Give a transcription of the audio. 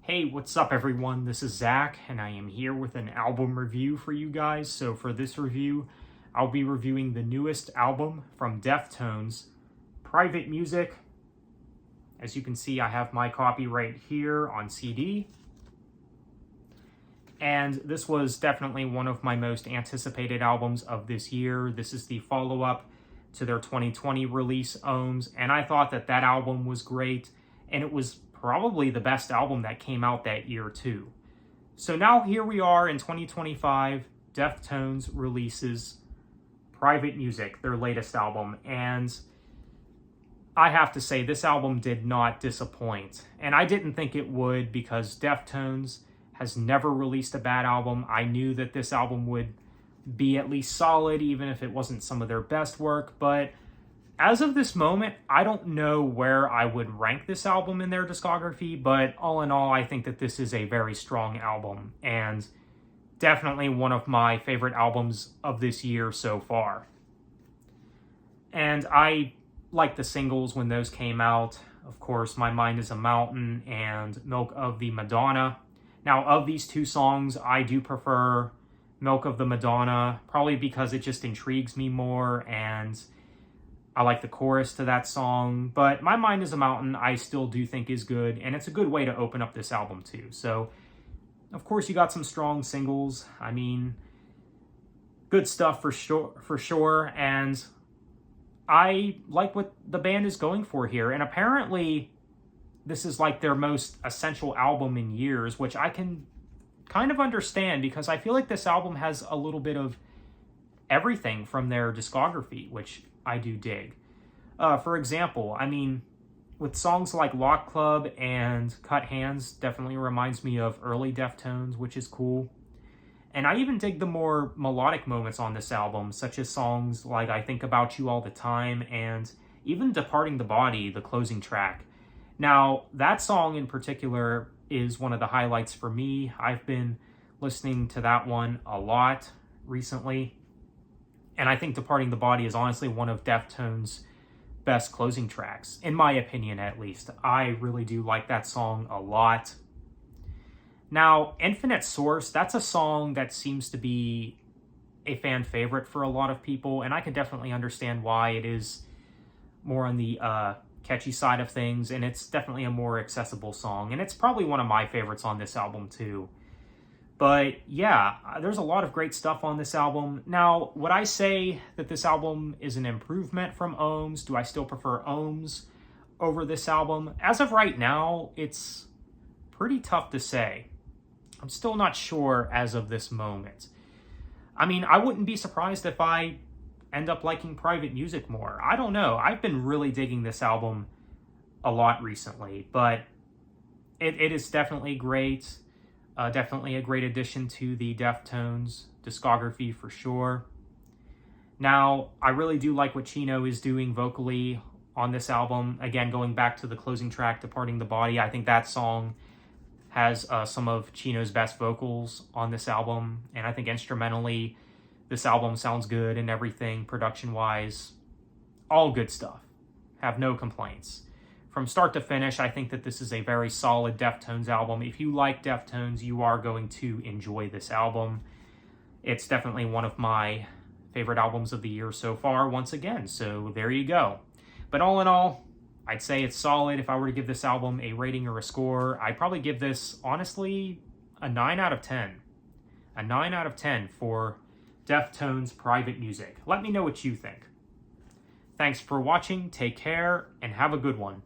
Hey, what's up everyone? This is Zach, and I am here with an album review for you guys. So for this review, I'll be reviewing the newest album from Deftones, Private Music. As you can see, I have my copy right here on CD. And this was definitely one of my most anticipated albums of this year. This is the follow-up to their 2020 release, Ohms, and I thought that album was great, and it was probably the best album that came out that year too. So now here we are in 2025, Deftones releases Private Music, their latest album, and I have to say this album did not disappoint. And I didn't think it would, because Deftones has never released a bad album. I knew that this album would be at least solid, even if it wasn't some of their best work, but as of this moment, I don't know where I would rank this album in their discography, but all in all, I think that this is a very strong album, and definitely one of my favorite albums of this year so far. And I like the singles when those came out. Of course, My Mind is a Mountain and Milk of the Madonna. Now, of these two songs, I do prefer Milk of the Madonna, probably because it just intrigues me more, and I like the chorus to that song, but My Mind is a Mountain I still do think is good, and it's a good way to open up this album too. So, of course, you got some strong singles. I mean, good stuff for sure, and I like what the band is going for here, and apparently this is like their most essential album in years, which I can kind of understand, because I feel like this album has a little bit of everything from their discography, which I do dig. For example, I mean, with songs like Lock Club and Cut Hands, definitely reminds me of early Deftones, which is cool. And I even dig the more melodic moments on this album, such as songs like I Think About You All the Time, and even Departing the Body, the closing track. Now, that song in particular is one of the highlights for me. I've been listening to that one a lot recently. And I think Departing the Body is honestly one of Deftones' best closing tracks, in my opinion at least. I really do like that song a lot. Now, Infinite Source, that's a song that seems to be a fan favorite for a lot of people, and I can definitely understand why. It is more on the catchy side of things, and it's definitely a more accessible song, and it's probably one of my favorites on this album too. But yeah, there's a lot of great stuff on this album. Now, would I say that this album is an improvement from Ohms? Do I still prefer Ohms over this album? As of right now, it's pretty tough to say. I'm still not sure as of this moment. I mean, I wouldn't be surprised if I end up liking Private Music more. I don't know. I've been really digging this album a lot recently, but it is definitely great. Definitely a great addition to the Deftones discography for sure. Now, I really do like what Chino is doing vocally on this album. Again, going back to the closing track, Departing the Body, I think that song has some of Chino's best vocals on this album. And I think instrumentally, this album sounds good and everything, production-wise. All good stuff. Have no complaints. From start to finish, I think that this is a very solid Deftones album. If you like Deftones, you are going to enjoy this album. It's definitely one of my favorite albums of the year so far, once again. So there you go. But all in all, I'd say it's solid. If I were to give this album a rating or a score, I'd probably give this, honestly, a 9 out of 10. A 9 out of 10 for Deftones Private Music. Let me know what you think. Thanks for watching, take care, and have a good one.